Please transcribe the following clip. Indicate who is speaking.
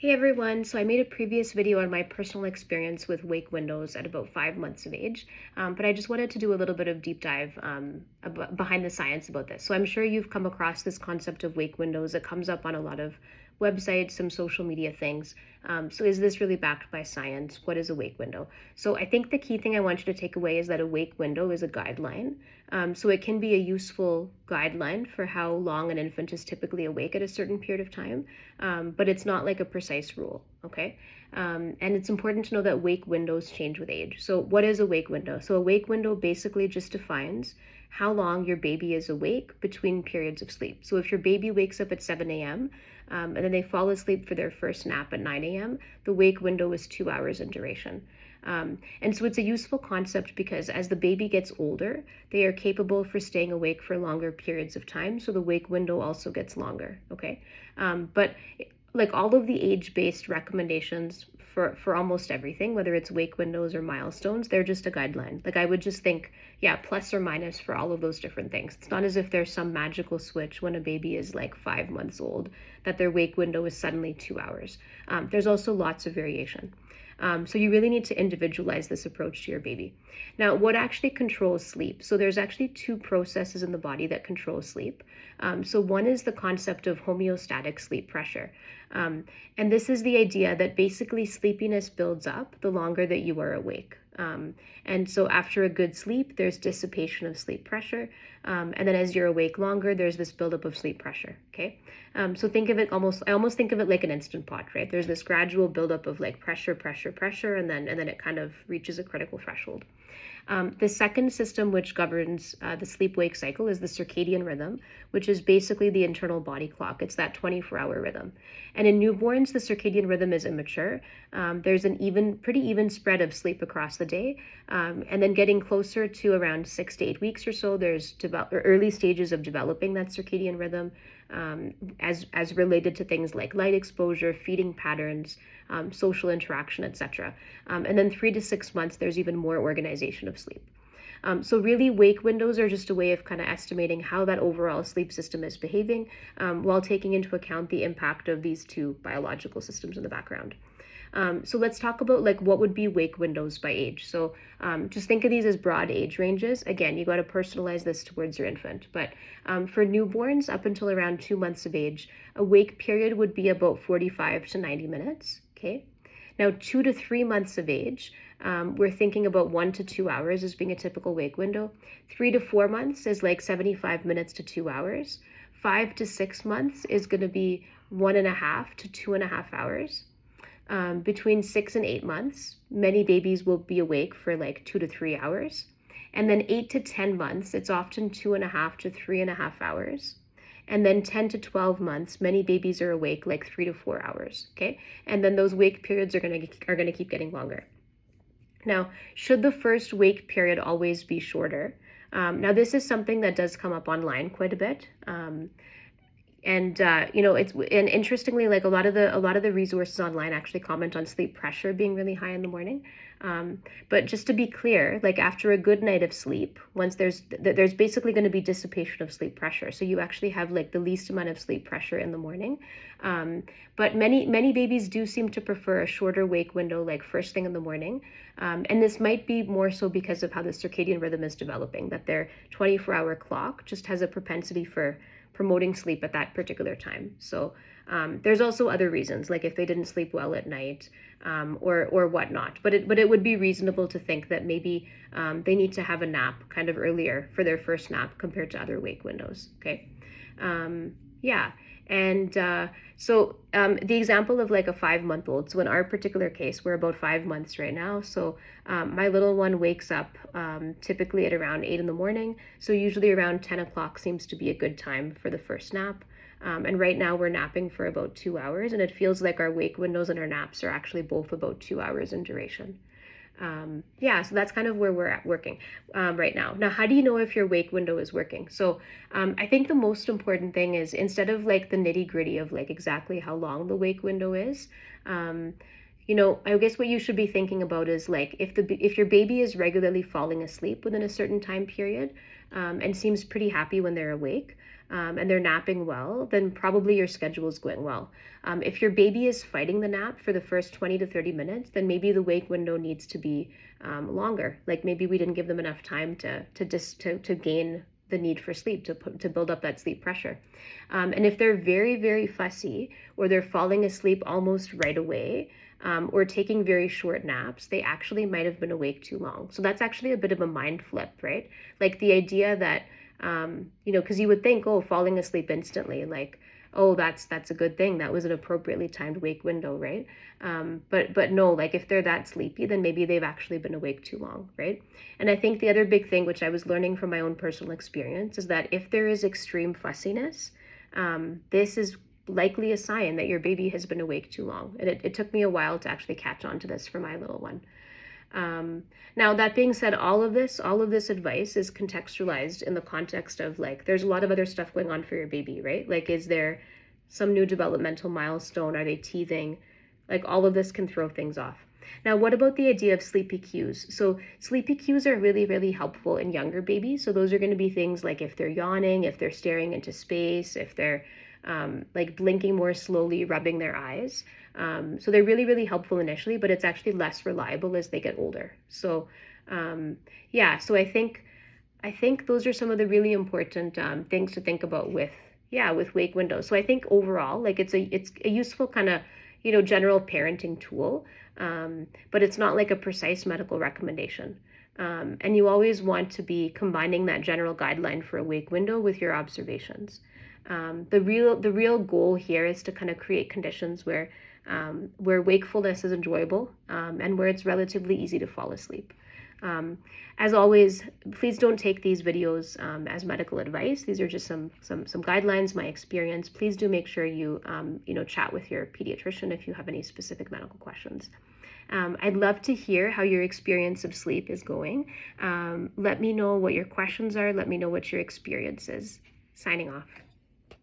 Speaker 1: Hey everyone, so I made a previous video on my personal experience with wake windows at about 5 months of age, but I just wanted to do a little bit of deep dive behind the science about this. So I'm sure you've come across this concept of wake windows. It comes up on a lot of websites, some social media things. So is this really backed by science? What is a wake window? So I think the key thing I want you to take away is that a wake window is a guideline. So it can be a useful guideline for how long an infant is typically awake at a certain period of time, but it's not like a precise rule, okay? And it's important to know that wake windows change with age. So what is a wake window? So a wake window basically just defines how long your baby is awake between periods of sleep. So if your baby wakes up at 7 a.m. And then they fall asleep for their first nap at 9 a.m., the wake window is 2 hours in duration. And so it's a useful concept because as the baby gets older, they are capable for staying awake for longer periods of time. So the wake window also gets longer, okay? But like all of the age-based recommendations for almost everything, whether it's wake windows or milestones, they're just a guideline. Like I would just think, yeah, plus or minus for all of those different things. It's not as if there's some magical switch when a baby is like 5 months old that their wake window is suddenly 2 hours. There's also lots of variation. So you really need to individualize this approach to your baby. Now, what actually controls sleep? So there's actually two processes in the body that control sleep. So one is the concept of homeostatic sleep pressure. And this is the idea that basically sleepiness builds up the longer that you are awake. And so after a good sleep, there's dissipation of sleep pressure. And then as you're awake longer, there's this buildup of sleep pressure, okay? So think of it I almost think of it like an Instant Pot, right? There's this gradual buildup of like pressure, and then it kind of reaches a critical threshold. The second system which governs the sleep-wake cycle is the circadian rhythm, which is basically the internal body clock. It's that 24-hour rhythm. And in newborns, the circadian rhythm is immature. There's an pretty even spread of sleep across the day. And then getting closer to around 6 to 8 weeks or so, there's early stages of developing that circadian rhythm as related to things like light exposure, feeding patterns, social interaction, etc. And then 3 to 6 months, there's even more organization of sleep. So really, wake windows are just a way of kind of estimating how that overall sleep system is behaving while taking into account the impact of these two biological systems in the background. So let's talk about like what would be wake windows by age. So just think of these as broad age ranges. Again, you got to personalize this towards your infant. But for newborns up until around 2 months of age, a wake period would be about 45 to 90 minutes. Okay. Now, 2 to 3 months of age, we're thinking about 1 to 2 hours as being a typical wake window. 3 to 4 months is like 75 minutes to 2 hours. 5 to 6 months is going to be 1.5 to 2.5 hours. Between 6 and 8 months, many babies will be awake for like 2 to 3 hours. And then 8 to 10 months, it's often 2.5 to 3.5 hours. And then 10 to 12 months, many babies are awake like 3 to 4 hours, okay? And then those wake periods are gonna keep getting longer. Now, should the first wake period always be shorter? Now, this is something that does come up online quite a bit. And interestingly, like a lot of the resources online actually comment on sleep pressure being really high in the morning. But just to be clear, like after a good night of sleep, once there's basically going to be dissipation of sleep pressure. So you actually have like the least amount of sleep pressure in the morning. But many babies do seem to prefer a shorter wake window, like first thing in the morning. And this might be more so because of how the circadian rhythm is developing, that their 24-hour clock just has a propensity for promoting sleep at that particular time. So there's also other reasons, like if they didn't sleep well at night or whatnot. But it would be reasonable to think that maybe they need to have a nap kind of earlier for their first nap compared to other wake windows. Okay. Yeah. And so the example of like a 5-month-old, so in our particular case, we're about 5 months right now. So my little one wakes up typically at around 8 in the morning. So usually around 10 o'clock seems to be a good time for the first nap. And right now we're napping for about 2 hours, and it feels like our wake windows and our naps are actually both about 2 hours in duration. So that's kind of where we're at working right now. Now, how do you know if your wake window is working? So I think the most important thing is, instead of like the nitty gritty of like exactly how long the wake window is, I guess what you should be thinking about is like if your baby is regularly falling asleep within a certain time period and seems pretty happy when they're awake, and they're napping well, then probably your schedule is going well. If your baby is fighting the nap for the first 20 to 30 minutes, then maybe the wake window needs to be longer. Like maybe we didn't give them enough time to gain the need for sleep, to build up that sleep pressure. And if they're very, very fussy, or they're falling asleep almost right away, or taking very short naps, they actually might have been awake too long. So that's actually a bit of a mind flip, right? Like the idea that, because you would think, oh, falling asleep instantly, like, oh, that's a good thing. That was an appropriately timed wake window, right? But no, like if they're that sleepy, then maybe they've actually been awake too long, right? And I think the other big thing, which I was learning from my own personal experience, is that if there is extreme fussiness, this is likely a sign that your baby has been awake too long. And it took me a while to actually catch on to this for my little one. Now, that being said, all of this advice is contextualized in the context of, like, there's a lot of other stuff going on for your baby, right? Like, is there some new developmental milestone? Are they teething? Like, all of this can throw things off. Now, what about the idea of sleepy cues? So sleepy cues are really, really helpful in younger babies. So those are going to be things like if they're yawning, if they're staring into space, if they're like blinking more slowly, rubbing their eyes. So they're really, really helpful initially, but it's actually less reliable as they get older. So so I think those are some of the really important things to think about with wake windows. So I think overall, like it's a useful kind of general parenting tool, but it's not like a precise medical recommendation. And you always want to be combining that general guideline for a wake window with your observations. The real goal here is to kind of create conditions where wakefulness is enjoyable, and where it's relatively easy to fall asleep. As always, please don't take these videos as medical advice. These are just some guidelines, my experience. Please do make sure you chat with your pediatrician if you have any specific medical questions. I'd love to hear how your experience of sleep is going. Let me know what your questions are. Let me know what your experience is. Signing off.